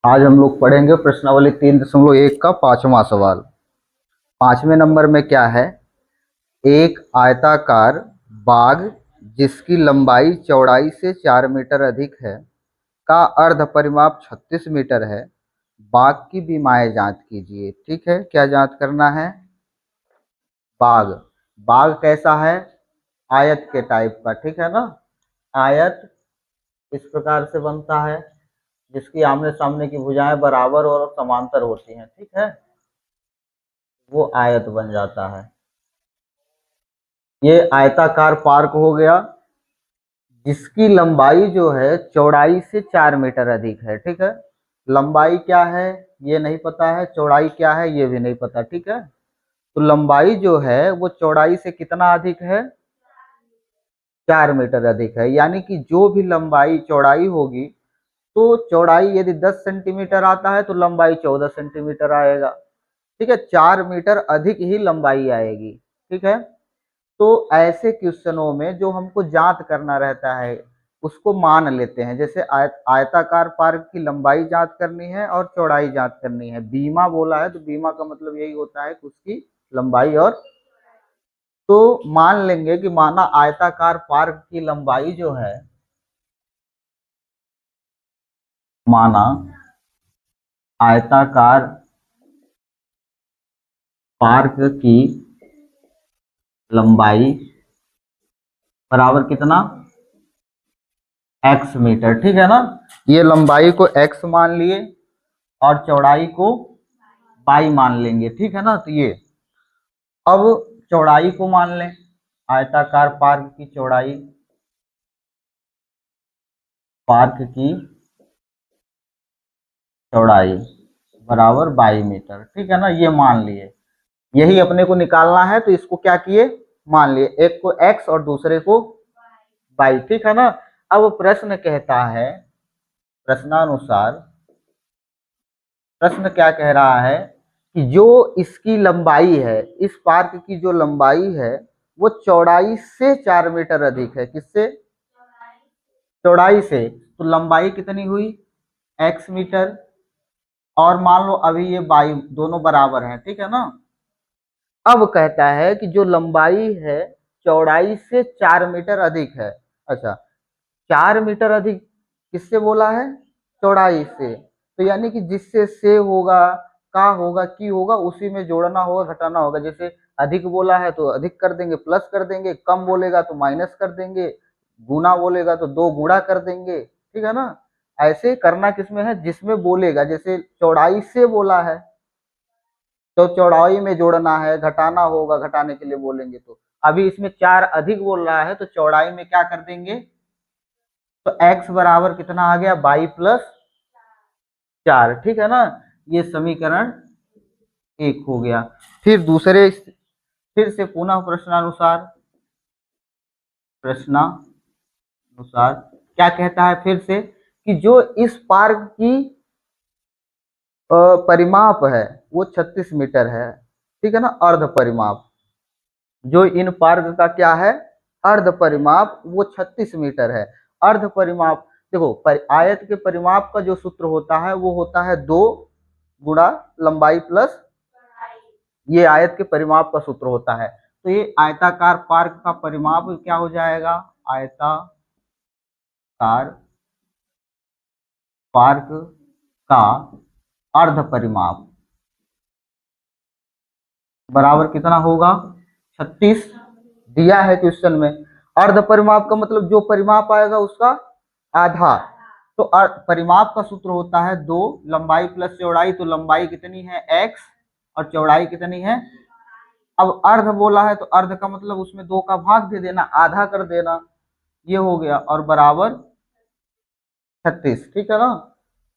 आज हम लोग पढ़ेंगे प्रश्नावली 3.1 का 5वां सवाल। 5वें नंबर में क्या है? एक आयताकार बाग जिसकी लंबाई चौड़ाई से 4 मीटर अधिक है का अर्ध परिमाप 36 मीटर है। बाग की विमाएं जांच कीजिए। ठीक है, क्या जांच करना है? बाग। बाग कैसा है? आयत के टाइप का, ठीक है ना। आयत इस प्रकार से बनता है जिसकी आमने सामने की भुजाएं बराबर और समांतर होती हैं, ठीक है। वो आयत बन जाता है। ये आयताकार पार्क हो गया जिसकी लंबाई जो है चौड़ाई से 4 मीटर अधिक है, ठीक है। लंबाई क्या है ये नहीं पता है, चौड़ाई क्या है ये भी नहीं पता, ठीक है। तो लंबाई जो है वो चौड़ाई से कितना अधिक है? 4 मीटर अधिक है। यानी कि जो भी लंबाई चौड़ाई होगी, तो चौड़ाई यदि 10 सेंटीमीटर आता है तो लंबाई 14 सेंटीमीटर आएगा, ठीक है। 4 मीटर अधिक ही लंबाई आएगी, ठीक है। तो ऐसे क्वेश्चनों में जो हमको जांच करना रहता है उसको मान लेते हैं। जैसे आयताकार पार्क की लंबाई जांच करनी है और चौड़ाई जांच करनी है। बीमा बोला है तो बीमा का मतलब यही होता है कि उसकी लंबाई और, तो मान लेंगे कि माना आयताकार पार्क की लंबाई जो है, माना आयताकार पार्क की लंबाई बराबर कितना? x मीटर, ठीक है ना। ये लंबाई को x मान लिए और चौड़ाई को y मान लेंगे, ठीक है ना। तो ये अब चौड़ाई को मान लें। आयताकार पार्क की चौड़ाई, पार्क की चौड़ाई बराबर 22 मीटर, ठीक है ना। ये मान लिए, यही अपने को निकालना है तो इसको क्या किए, मान लिए। एक को x और दूसरे को y, ठीक है ना। अब प्रश्न कहता है, प्रश्नानुसार प्रश्न क्या कह रहा है कि जो इसकी लंबाई है, इस पार्क की जो लंबाई है वो चौड़ाई से 4 मीटर अधिक है। किससे? चौड़ाई से। तो लंबाई कितनी हुई? x metre. और मान लो अभी ये y दोनों बराबर हैं, ठीक है ना। अब कहता है कि जो लंबाई है चौड़ाई से 4 मीटर अधिक है। अच्छा, 4 मीटर अधिक किससे बोला है? चौड़ाई से। तो यानी कि जिससे से होगा, का होगा, की होगा, उसी में जोड़ना होगा, घटाना होगा। जैसे अधिक बोला है तो अधिक कर देंगे, प्लस कर देंगे। कम बोलेगा तो माइनस कर देंगे। गुना बोलेगा तो दो गुणा कर देंगे, ठीक है ना। ऐसे करना किसमें है? जिसमें बोलेगा। जैसे चौड़ाई से बोला है तो चौड़ाई में जोड़ना है, घटाना होगा, घटाने के लिए बोलेंगे। तो अभी इसमें 4 अधिक बोल रहा है तो चौड़ाई में क्या कर देंगे? तो x बराबर कितना आ गया? 22+4, ठीक है ना। ये समीकरण 1 हो गया। फिर दूसरे, फिर से पुनः प्रश्नानुसार क्या कहता है फिर से कि जो इस पार्क की परिमाप है वो 36 मीटर है, ठीक है ना। अर्ध परिमाप, जो इन पार्क का क्या है? अर्ध परिमाप, वो 36 मीटर है। अर्ध परिमाप देखो, आयत के परिमाप का जो सूत्र होता है वो होता है 2 गुणा लंबाई प्लस, ये आयत के परिमाप का सूत्र होता है। तो ये आयताकार पार्क का परिमाप क्या हो जाएगा? आयताकार पार्क का अर्ध परिमाप बराबर कितना होगा? 36 दिया है क्वेश्चन में। अर्ध परिमाप का मतलब जो परिमाप आएगा उसका आधा। तो परिमाप का सूत्र होता है 2 लंबाई प्लस चौड़ाई। तो लंबाई कितनी है? x और चौड़ाई कितनी है? अब अर्ध बोला है तो अर्ध का मतलब उसमें 2 का भाग दे देना, आधा कर देना। ये हो गया और बराबर 36, ठीक है ना।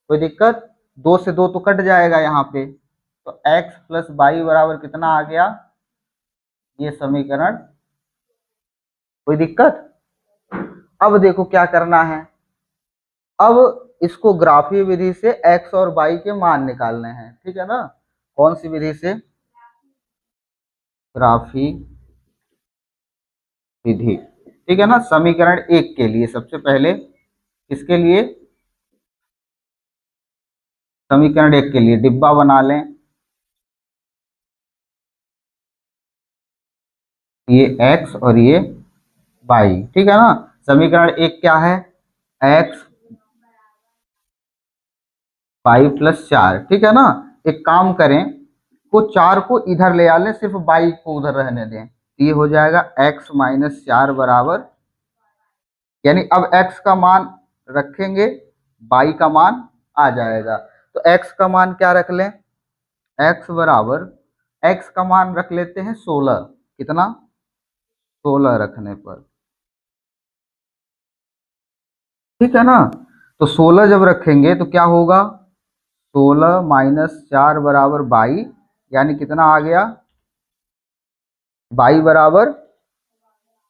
कोई दिक्कत? 2 से 2 तो कट जाएगा यहाँ पे। तो x प्लस वाई बराबर कितना आ गया? ये समीकरण। कोई दिक्कत? अब देखो क्या करना है। अब इसको ग्राफीय विधि से x और y के मान निकालने हैं, ठीक है ना। कौन सी विधि से? ग्राफी विधि, ठीक है ना। समीकरण 1 के लिए सबसे पहले, किसके लिए? समीकरण 1 के लिए डिब्बा बना लें, ये x और ये y, ठीक है ना। समीकरण 1 क्या है, x y प्लस 4, ठीक है ना। एक काम करें, को 4 को इधर ले आ लें, सिर्फ y को उधर रहने दें, तो ये हो जाएगा x माइनस 4 बराबर, यानी अब x का मान रखेंगे, y का मान आ जाएगा। तो x का मान क्या रख लें, x बराबर, x का मान रख लेते हैं 16, कितना, 16 रखने पर, ठीक है ना। तो 16 जब रखेंगे तो क्या होगा, 16 माइनस 4 बराबर 22, यानी कितना आ गया, 22 बराबर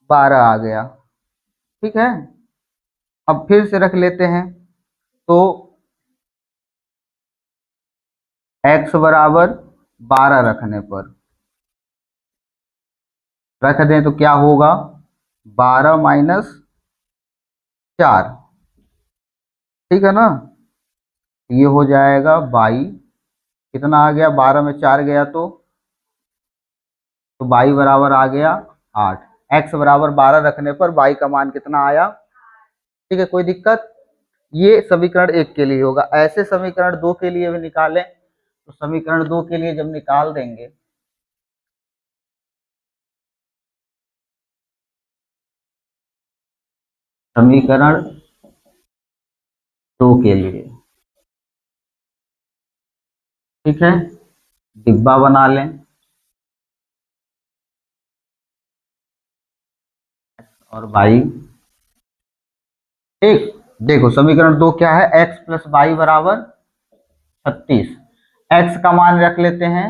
12 आ गया, ठीक है। अब फिर से रख लेते हैं, तो x बराबर 12 रखने पर रख दें तो क्या होगा, 12 माइनस 4, ठीक है ना। ये हो जाएगा 22, कितना आ गया, 12 में 4 गया तो 22 बराबर आ गया 8। x बराबर 12 रखने पर y का मान कितना आया, ठीक है, कोई दिक्कत। ये समीकरण 1 के लिए होगा। ऐसे समीकरण 2 के लिए भी निकालें, तो समीकरण 2 के लिए जब निकाल देंगे, समीकरण 2 के लिए, ठीक है, डिब्बा बना लें और y, ठीक। देखो समीकरण 2 क्या है, x प्लस वाई बराबर 36, x का मान रख लेते हैं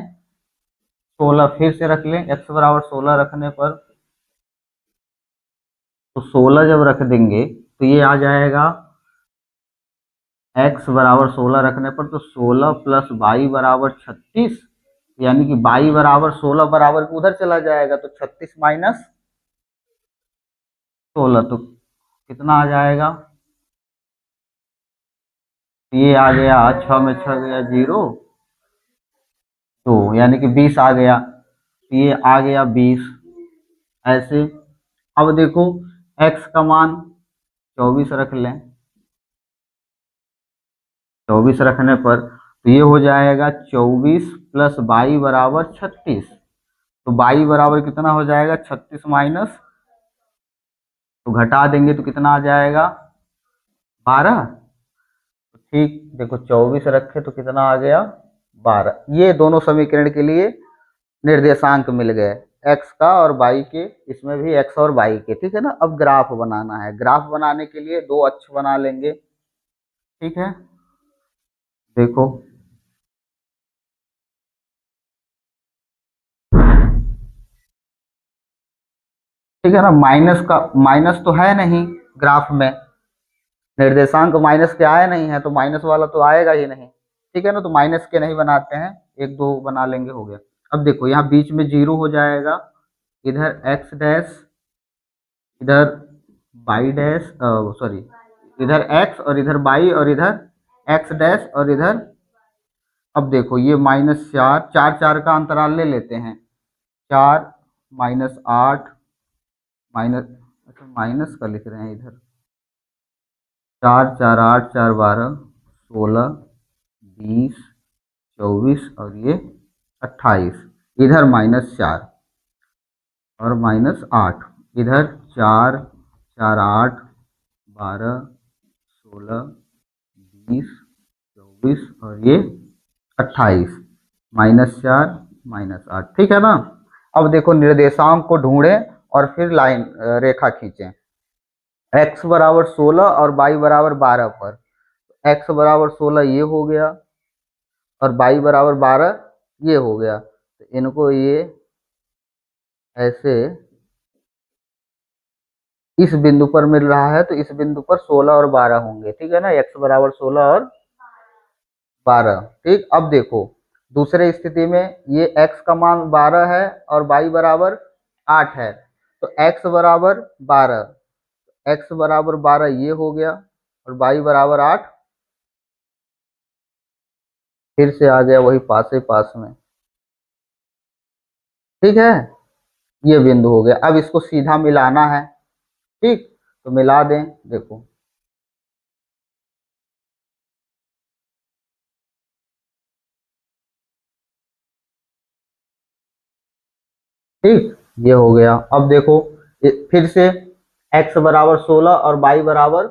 16, फिर से रख लें, x बराबर 16 रखने पर, तो 16 जब रख देंगे तो ये आ जाएगा, x बराबर 16 रखने पर, तो 16 प्लस वाई बराबर 36, यानी कि वाई बराबर 16 बराबर उधर चला जाएगा, तो 36 माइनस 16, तो कितना आ जाएगा, ये आ गया 6 में 6 गया 0, तो यानी कि 20 आ गया, तो ये आ गया 20, ऐसे। अब देखो x का मान 24 रख लें, 24 रखने पर तो ये हो जाएगा 24 प्लस 22 बराबर 36, तो 22 बराबर कितना हो जाएगा, 36 माइनस, तो घटा देंगे तो कितना आ जाएगा, 12। तो ठीक, देखो 24 रखे तो कितना आ गया, 12। ये दोनों समीकरण के लिए निर्देशांक मिल गए, एक्स का और वाई के, इसमें भी एक्स और वाई के, ठीक है ना। अब ग्राफ बनाना है, ग्राफ बनाने के लिए दो अक्ष बना लेंगे, ठीक है। देखो ठीक है ना, माइनस का, माइनस तो है नहीं ग्राफ में, निर्देशांक माइनस के आए नहीं है, तो माइनस वाला तो आएगा ही नहीं, ठीक है ना। तो माइनस के नहीं बनाते हैं, एक दो बना लेंगे, हो गया। अब देखो यहाँ बीच में जीरो हो जाएगा, इधर एक्स डैश, इधर बाई डैश, सॉरी, इधर एक्स और इधर बाई और इधर एक्स डैश और इधर, अब देखो ये माइनस 4, 4 4 का अंतराल ले लेते हैं, 4 माइनस 8 माइनस, अच्छा माइनस का लिख रहे हैं इधर, 4 4 8 4 12 16 20 24 और ये 28, इधर माइनस 4 और माइनस 8, इधर 4 4 8 12 16 20 24 और ये 28, -4 -8, ठीक है ना। अब देखो निर्देशांक को ढूंढें और फिर लाइन रेखा खींचें, x बराबर 16 और y बराबर 12 पर, x बराबर 16 ये हो गया और y बराबर 12 ये हो गया, तो इनको ये ऐसे इस बिंदु पर मिल रहा है, तो इस बिंदु पर 16 और 12 होंगे, ठीक है ना, x बराबर 16 और 12, ठीक। अब देखो दूसरे स्थिति में ये x का मान 12 है और y बराबर 8 है, तो x बराबर 12, x बराबर 12 ये हो गया और y बराबर 8, फिर से आ गया वही पास में। ठीक है, ये बिंदु हो गया। अब इसको सीधा मिलाना है। ठीक, तो मिला दें, देखो। ठीक, ये हो गया। अब देखो, फिर से x बराबर 16 और y बराबर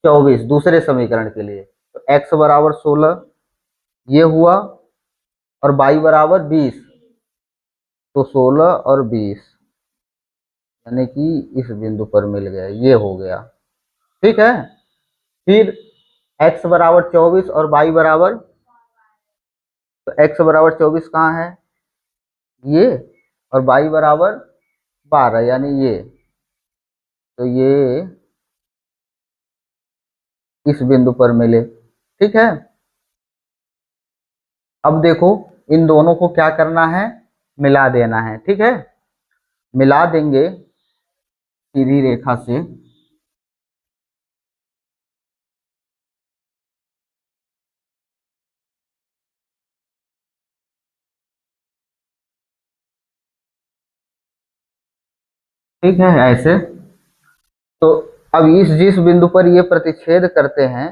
24 दूसरे समीकरण के लिए, तो x बराबर 16 ये हुआ, और y बराबर 20, तो 16 और 20 यानी कि इस बिंदु पर मिल गया, ये हो गया। ठीक है, फिर x बराबर 24 और y बराबर, तो x बराबर 24 कहाँ है, ये, और y बराबर 12 यानी ये, तो ये इस बिंदु पर मिले। ठीक है, अब देखो, इन दोनों को क्या करना है, मिला देना है। ठीक है, मिला देंगे सीधी रेखा से। ठीक है, ऐसे। तो अब इस जिस बिंदु पर ये प्रतिच्छेद करते हैं,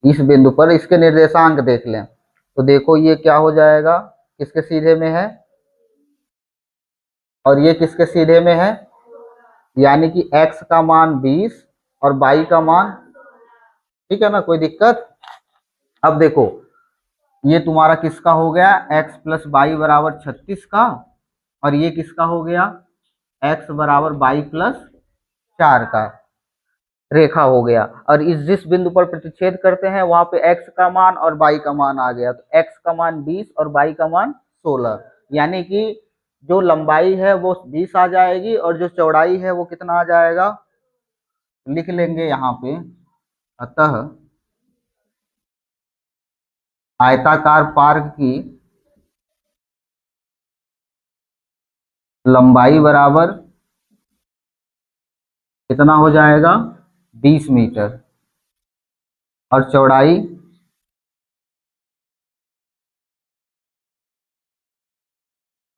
इस बिंदु पर इसके निर्देशांक देख लें, तो देखो ये क्या हो जाएगा, किसके सीधे में है, और ये किसके सीधे में है, यानी कि x का मान 20 और y का मान, ठीक है ना, कोई दिक्कत। अब देखो, ये तुम्हारा किसका हो गया, x प्लस वाई बराबर 36 का, और ये किसका हो गया, x बराबर वाई प्लस 4 का रेखा हो गया। और इस जिस बिंदु पर प्रतिच्छेद करते हैं वहां पे x का मान और y का मान आ गया, तो x का मान 20 और y का मान 16, यानी कि जो लंबाई है वो 20 आ जाएगी, और जो चौड़ाई है वो कितना आ जाएगा, लिख लेंगे यहाँ पे। अतः आयताकार पार्क की लंबाई बराबर कितना हो जाएगा, 20 मीटर, और चौड़ाई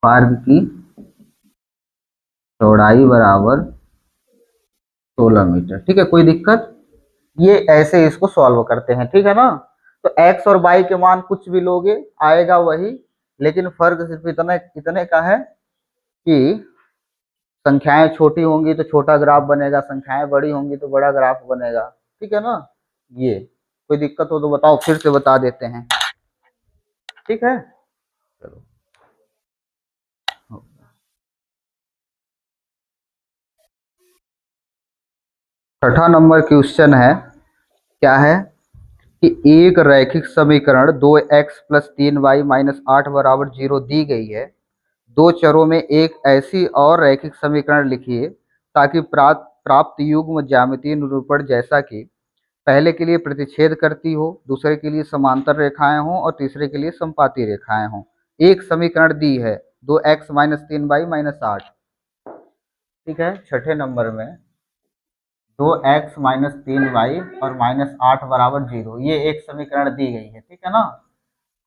पार्क की चौड़ाई बराबर 16 मीटर। ठीक है, कोई दिक्कत। ये ऐसे इसको सॉल्व करते हैं, ठीक है ना। तो x और y के मान कुछ भी लोगे आएगा वही, लेकिन फर्क सिर्फ इतना इतने का है कि संख्याएं छोटी होंगी तो छोटा ग्राफ बनेगा, संख्याएं बड़ी होंगी तो बड़ा ग्राफ बनेगा। ठीक है ना, ये कोई दिक्कत हो तो बताओ, फिर से बता देते हैं। ठीक है, चलो। छठा नंबर क्वेश्चन है, क्या है कि एक रैखिक समीकरण 2x प्लस 3y माइनस 8 बराबर 0 दी गई है। दो चरों में एक ऐसी और रैखिक समीकरण लिखिए ताकि प्राप्त युग्म ज्यामितीय निरूपण जैसा कि पहले के लिए प्रतिच्छेद करती हो, दूसरे के लिए समांतर रेखाएं हों और तीसरे के लिए समपाती रेखाएं हों। एक समीकरण दी है 2x माइनस 3y माइनस 8। ठीक है, छठे नंबर में 2x माइनस 3y और माइनस 8 बराबर 0, ये एक समीकरण दी गई है। ठीक है ना।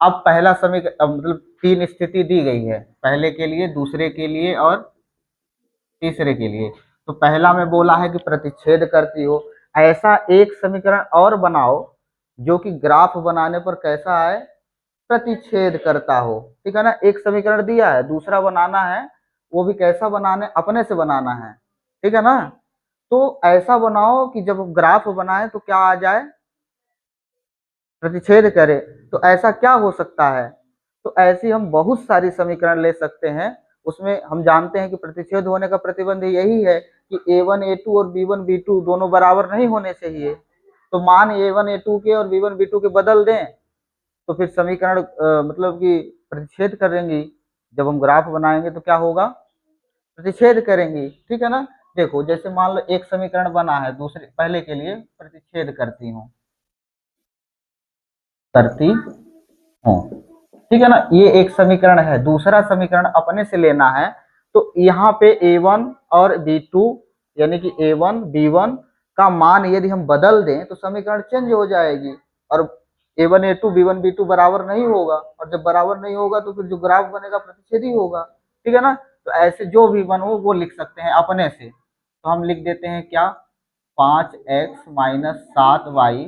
अब पहला समीकरण, मतलब तीन स्थिति दी गई है, पहले के लिए, दूसरे के लिए और तीसरे के लिए। तो पहला में बोला है कि प्रतिच्छेद करती हो। ऐसा एक समीकरण और बनाओ जो कि ग्राफ बनाने पर कैसा आए, प्रतिच्छेद करता हो। ठीक है ना, एक समीकरण दिया है, दूसरा बनाना है, वो भी कैसा बनाने, अपने से बनाना है। ठीक है ना, तो ऐसा बनाओ कि जब ग्राफ बनाए तो क्या आ जाए, प्रतिच्छेद करे। तो ऐसा क्या हो सकता है, तो ऐसी हम बहुत सारी समीकरण ले सकते हैं। उसमें हम जानते हैं कि प्रतिच्छेद होने का प्रतिबंध यही है कि a1 a2 और b1 b2 दोनों बराबर नहीं होने चाहिए। तो मान a1 a2 के और b1 b2 के बदल दें, तो फिर समीकरण मतलब कि प्रतिच्छेद करेंगी। जब हम ग्राफ बनाएंगे तो क्या होगा, प्रतिच्छेद करेंगी। ठीक है ना। देखो, जैसे मान लो एक समीकरण बना है, दूसरे पहले के लिए प्रतिच्छेद करती हूँ। ठीक है ना, ये एक समीकरण है। दूसरा समीकरण अपने से लेना है, तो यहाँ पे a1 और b2 यानी कि a1 b1 का मान यदि हम बदल दें तो समीकरण चेंज हो जाएगी, और A1 A2 B1 B2 बराबर नहीं होगा, और जब बराबर नहीं होगा तो फिर जो ग्राफ बनेगा प्रतिच्छेदी होगा, ठीक है ना। तो ऐसे जो भी वन हो वो लिख सकते हैं अपने से। तो हम लिख देते हैं क्या, 5x माइनस 7y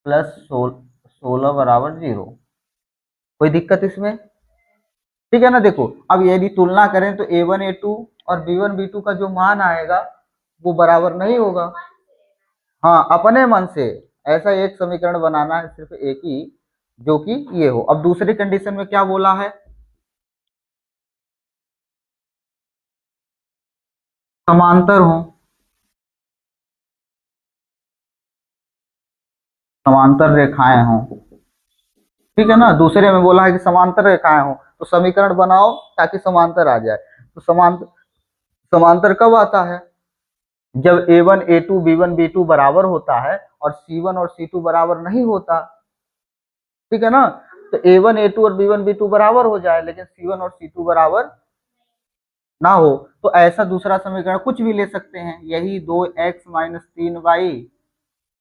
प्लस 16 बराबर 0। कोई दिक्कत इसमें, ठीक है ना। देखो अब यदि तुलना करें तो A1 A2 और B1 B2 का जो मान आएगा वो बराबर नहीं होगा। हाँ, अपने मन से ऐसा एक समीकरण बनाना है, सिर्फ एक ही, जो कि ये हो। अब दूसरी कंडीशन में क्या बोला है, समांतर हो, समांतर रेखाएं हों, ठीक है ना। दूसरे में बोला है कि समांतर रेखाएं हों, तो समीकरण बनाओ ताकि समांतर आ जाए। तो समांतर, समांतर कब आता है, जब A1 A2 B1 B2 बराबर होता है और C1 और C2 बराबर नहीं होता, ठीक है ना। तो A1 A2 और B1 B2 बराबर हो जाए लेकिन C1 और C2 बराबर ना हो, तो ऐसा दूसरा समीकरण कुछ भी ले सकते हैं, यही 2x माइनस 3y,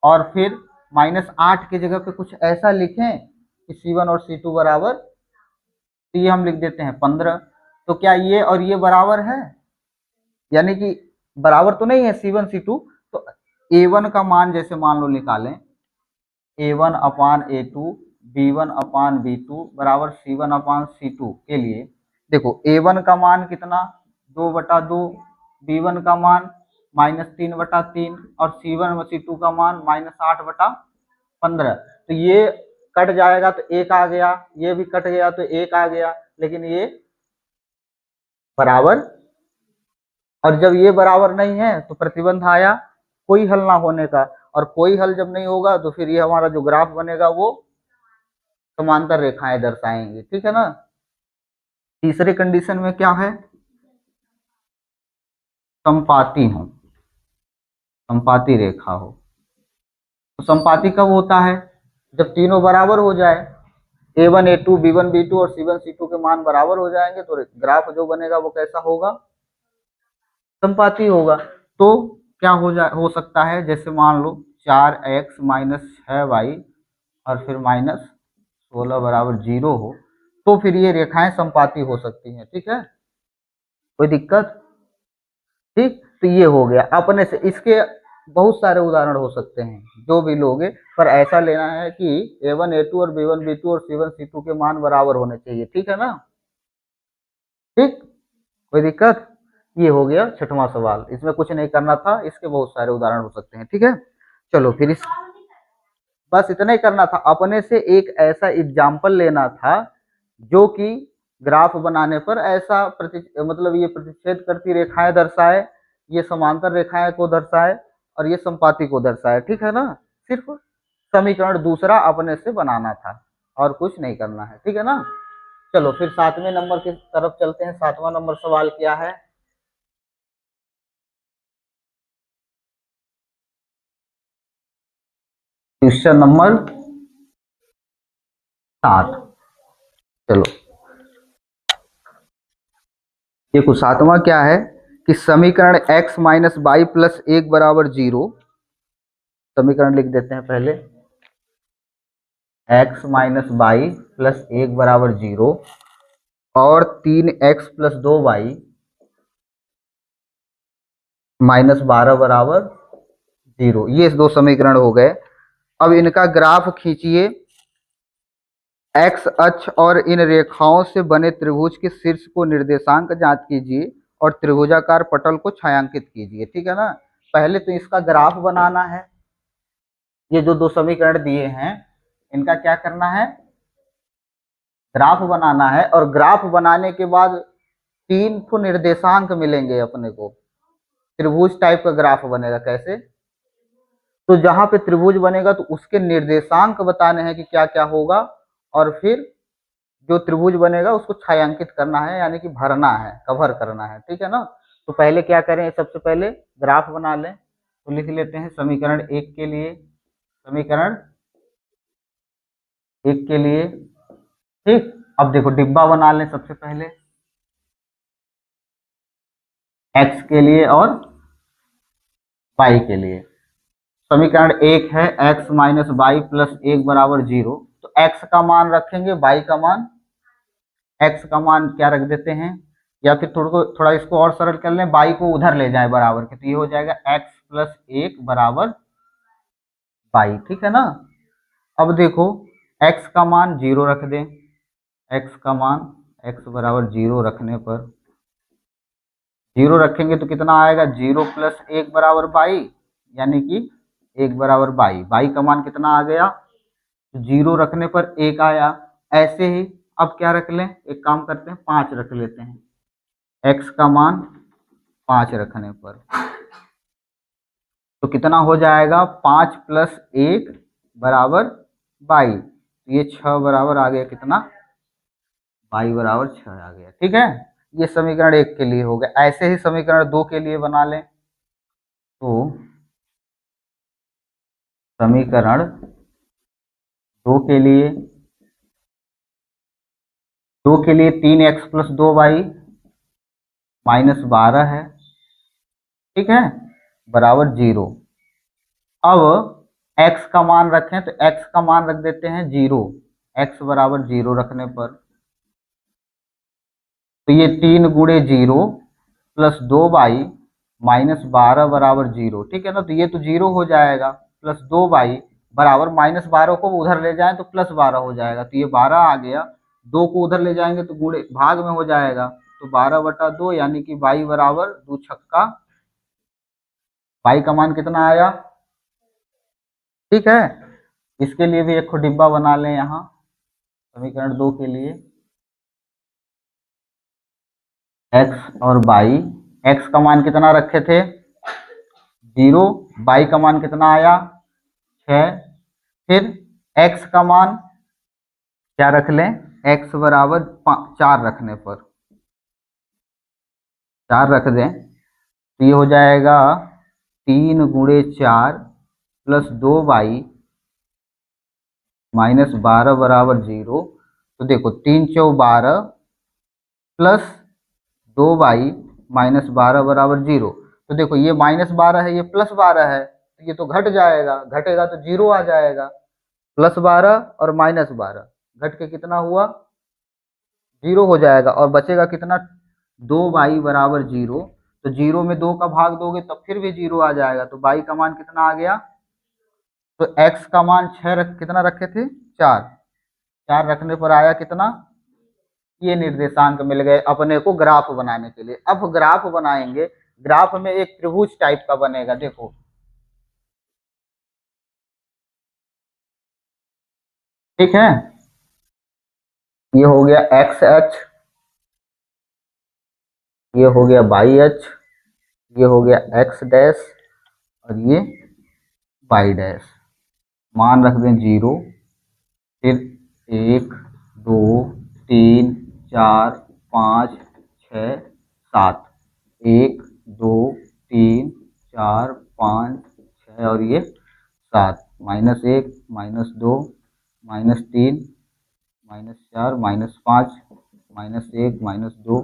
और फिर -8 की जगह पे कुछ ऐसा लिखें कि C1 और C2 बराबर, तो ये हम लिख देते हैं 15। तो क्या ये और ये बराबर है, यानी कि बराबर तो नहीं है C1 C2, तो A1 का मान जैसे मान लो निकालें, A1/A2 B1/B2 बराबर C1/C2 के लिए, देखो A1 का मान कितना, 2/2, B1 का मान -3/3 और C1/C2 का मान -8/15। तो ये कट जाएगा तो एक आ गया, ये भी कट गया तो एक आ गया, लेकिन ये बराबर, और जब ये बराबर नहीं है तो प्रतिबंध आया कोई हल ना होने का, और कोई हल जब नहीं होगा तो फिर ये हमारा जो ग्राफ बनेगा वो समांतर रेखाएं दर्शाएंगे, ठीक है ना। तीसरे कंडीशन में क्या है, समपाती हो, समपाती रेखा हो। तो समपाती कब होता है, जब तीनों बराबर हो जाए, A1 A2 B1 B2 और C1 C2 के मान बराबर हो जाएंगे तो ग्राफ जो बनेगा वो कैसा होगा, संपाती होगा। तो क्या हो सकता है, जैसे मान लो 4x माइनस 6y और फिर -16 बराबर 0 हो, तो फिर ये रेखाएं संपाती हो सकती हैं, ठीक है। कोई दिक्कत, ठीक। तो ये हो गया अपने से, इसके बहुत सारे उदाहरण हो सकते हैं जो भी लोगे, पर ऐसा लेना है कि A1 A2 और B1 B2 और C1 C2 के मान बराबर होने चाहिए, ठीक है ना। ठीक, कोई दिक्कत, ये हो गया छठवां सवाल, इसमें कुछ नहीं करना था, इसके बहुत सारे उदाहरण हो सकते हैं, ठीक है। चलो फिर इस, बस इतना ही करना था, अपने से एक ऐसा एग्जाम्पल लेना था जो कि ग्राफ बनाने पर ऐसा मतलब ये प्रतिच्छेद करती रेखाएं दर्शाए, ये समांतर रेखाएं को दर्शाए और ये संपाती को दर्शाए, ठीक है ना। सिर्फ समीकरण दूसरा अपने से बनाना था और कुछ नहीं करना है, ठीक है ना। चलो फिर 7वें नंबर की तरफ चलते हैं। 7वां नंबर सवाल क्या है, क्वेश्चन नंबर 7। चलो देखो 7वां क्या है कि समीकरण x माइनस बाई प्लस 1 बराबर 0, समीकरण लिख देते हैं पहले, x माइनस बाई प्लस 1 बराबर 0 और 3x प्लस 2y -12 बराबर 0, ये दो समीकरण हो गए। अब इनका ग्राफ खींचिए, x अक्ष और इन रेखाओं से बने त्रिभुज के शीर्ष को निर्देशांक ज्ञात कीजिए और त्रिभुजाकार पटल को छायांकित कीजिए, ठीक है ना। पहले तो इसका ग्राफ बनाना है, ये जो दो समीकरण दिए हैं इनका क्या करना है, ग्राफ बनाना है, और ग्राफ बनाने के बाद 3 तो निर्देशांक मिलेंगे अपने को, त्रिभुज टाइप का ग्राफ बनेगा। कैसे, तो जहां पे त्रिभुज बनेगा तो उसके निर्देशांक बताने हैं कि क्या क्या होगा, और फिर जो त्रिभुज बनेगा उसको छायांकित करना है, यानी कि भरना है, कवर करना है, ठीक है ना। तो पहले क्या करें, सबसे पहले ग्राफ बना लें। तो लिख लेते हैं समीकरण 1 के लिए, समीकरण 1 के लिए, ठीक। अब देखो डिब्बा बना लें सबसे पहले, x के लिए और y के लिए। समीकरण एक है x माइनस वाई प्लस एक बराबर 0। तो x का मान रखेंगे, y का मान, x का मान क्या रख देते हैं, या फिर थोड़ा इसको और सरल कर लें, y को उधर ले जाए बराबर के, तो ये हो जाएगा x प्लस एक बराबर y। ठीक है ना। अब देखो x का मान 0 रख दें, x का मान, x बराबर 0 रखने पर 0 रखेंगे तो कितना आएगा, 0 प्लस एक बराबर बाई, यानी कि एक बराबर बाई। बाई का मान कितना आ गया, 0 रखने पर एक आया। ऐसे ही अब क्या रख लें, एक काम करते हैं, 5 रख लेते हैं, x का मान 5 रखने पर तो कितना हो जाएगा, 5 प्लस एक बराबर बाई। तो ये 6 बराबर आ गया कितना, बाई बराबर 6 आ गया। ठीक है, ये समीकरण एक के लिए हो गया। ऐसे ही समीकरण दो के लिए बना लें। तो समीकरण दो के लिए 3x प्लस 2y माइनस 12 है। ठीक है, बराबर 0। अब x का मान रखें तो x का मान रख देते हैं 0, x बराबर 0 रखने पर तो ये 3 गुणे 0 प्लस 2y माइनस 12 बराबर 0। ठीक है ना, तो ये तो 0 हो जाएगा, प्लस 2y बराबर माइनस 12 को उधर ले जाएं तो प्लस 12 हो जाएगा, तो ये 12 आ गया। 2 को उधर ले जाएंगे तो गुणे भाग में हो जाएगा, तो 12/2, यानी कि y बराबर 2 छक्का, y का मान कितना आया। ठीक है, इसके लिए भी एक खो डिब्बा बना लें यहाँ, समीकरण दो के लिए x और y। x का मान कितना रखे थे, 0, y का मान कितना आया, 6। फिर x का मान क्या रख लें, x बराबर 4 रखने पर 4 रख दें तो ये हो जाएगा 3 गुणे 4 प्लस 2y माइनस 12 बराबर 0। तो देखो 3 चौ 12 प्लस 2y माइनस 12 बराबर 0। तो देखो ये माइनस 12 है, ये प्लस 12 है, तो ये तो घट जाएगा, घटेगा तो 0 आ जाएगा। प्लस 12 और माइनस 12 घट के कितना हुआ, 0 हो जाएगा, और बचेगा कितना, 2y बराबर 0। तो 0 में 2 का भाग दोगे तब फिर भी 0 आ जाएगा, तो y का मान कितना आ गया, तो x का मान 6 कितना रखे थे, 4। 4 रखने पर आया कितना, ये निर्देशांक मिल गए अपने को ग्राफ बनाने के लिए। अब ग्राफ बनाएंगे, ग्राफ में एक त्रिभुज टाइप का बनेगा, देखो ठीक है। ये हो गया एक्स एच, ये हो गया वाई एच, ये हो गया एक्स डैश, और ये वाई डैश। मान रख दें 0, फिर 1 2 3 4 5 6 7, 1 2 3 4 5 6 और ये 7, -1 -2 -3 -4 -5 -1 -2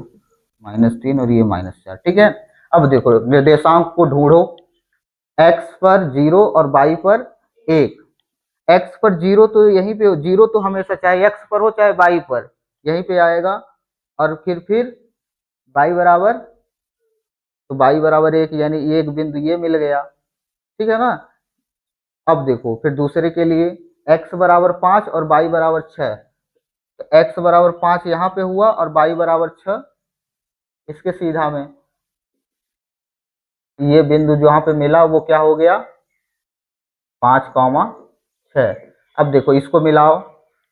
-3 और ये -4। ठीक है, अब देखो निर्देशांक को ढूंढो, x पर 0 और y पर 1। x पर 0 तो यहीं पे, 0 तो हमेशा चाहे x पर हो चाहे y पर, यहीं पे आएगा। और फिर y बराबर, तो y बराबर 1, यानी एक बिंदु ये मिल गया। ठीक है ना। अब देखो फिर दूसरे के लिए, x बराबर 5 और y बराबर 6, तो x बराबर 5 यहाँ पे हुआ और y बराबर 6 इसके सीधा में, ये बिंदु जो यहाँ पे मिला वो क्या हो गया, 5,6। अब देखो इसको मिलाओ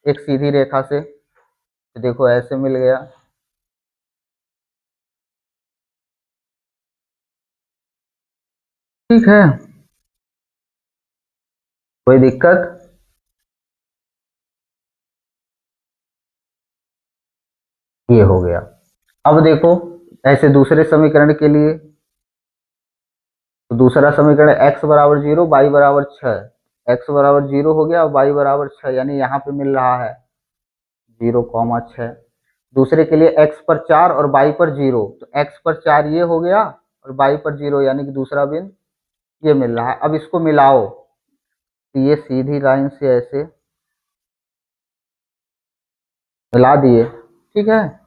एक सीधी रेखा से, तो देखो ऐसे मिल गया। ठीक है, कोई दिक्कत, ये हो गया। अब देखो ऐसे दूसरे समीकरण के लिए, तो दूसरा समीकरण x बराबर 0 y बराबर 6, x बराबर 0 हो गया और y बराबर 6, यानी यहाँ पे मिल रहा है 0,6। दूसरे के लिए x पर 4 और y पर 0, तो x पर 4 ये हो गया और y पर 0, यानी कि दूसरा बिंदु ये मिल रहा है। अब इसको मिलाओ, तो ये सीधी लाइन से ऐसे मिला दिए, ठीक है,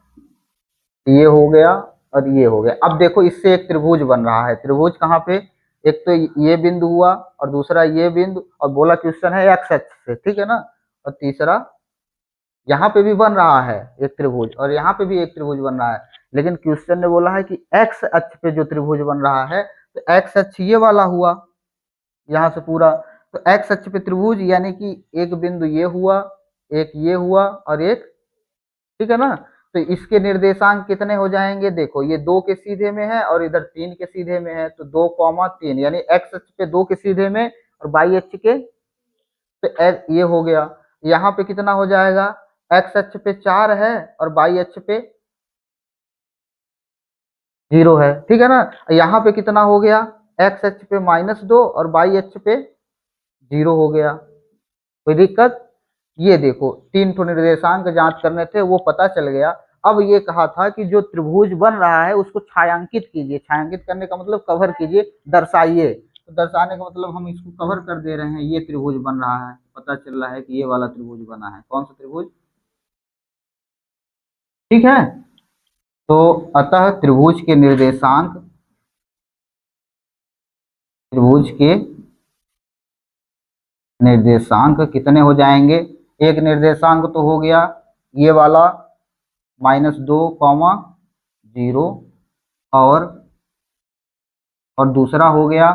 ये हो गया और ये हो गया। अब देखो इससे एक त्रिभुज बन रहा है। त्रिभुज कहाँ पे, एक तो ये बिंदु हुआ और दूसरा ये बिंदु, और बोला क्वेश्चन है एक्स अक्ष से, ठीक है ना, और तीसरा यहाँ पे भी बन रहा है एक त्रिभुज और यहाँ पे भी एक त्रिभुज बन रहा है, लेकिन क्वेश्चन ने बोला है कि एक्स अक्ष पे जो त्रिभुज बन रहा है, तो एक्स अक्ष ये वाला हुआ यहाँ से पूरा, तो एक्स अक्ष पे त्रिभुज यानी कि एक बिंदु ये हुआ, एक ये हुआ और एक, ठीक है ना। तो इसके निर्देशांक कितने हो जाएंगे, देखो ये 2 के सीधे में है और इधर 3 के सीधे में है, तो 2, 3 यानी एक्स अक्ष पे 2 के सीधे में और वाई अक्ष के, तो ये हो गया। यहाँ पे कितना हो जाएगा, एक्स अक्ष पे 4 है और वाई अक्ष पे 0 है, ठीक है ना। यहाँ पे कितना हो गया, एक्स अक्ष पे -2 और वाई अक्ष पे 0 हो गया। कोई दिक्कत, ये देखो 3 ठो निर्देशांक जांच करने थे, वो पता चल गया। अब ये कहा था कि जो त्रिभुज बन रहा है उसको छायांकित कीजिए। छायांकित करने का मतलब कवर कीजिए, दर्शाइए। तो दर्शाने का मतलब हम इसको कवर कर दे रहे हैं, ये त्रिभुज बन रहा है, पता चल रहा है कि ये वाला त्रिभुज बना है। कौन सा त्रिभुज, ठीक है। तो अतः त्रिभुज के निर्देशांक कितने हो जाएंगे, एक निर्देशांक तो हो गया ये वाला -2, 0 और दूसरा हो गया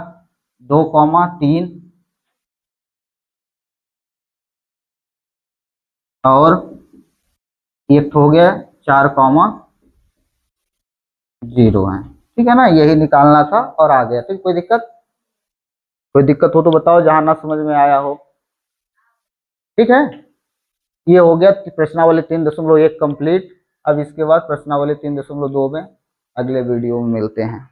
2, 3 और एक हो गया 4, 0 है, ठीक है ना। यही निकालना था और आ गया। ठीक, कोई दिक्कत हो तो बताओ, जहां ना समझ में आया हो, ठीक है। ये हो गया प्रश्नावली 3.1 कंप्लीट। अब इसके बाद प्रश्नावली 3.2 में अगले वीडियो में मिलते हैं।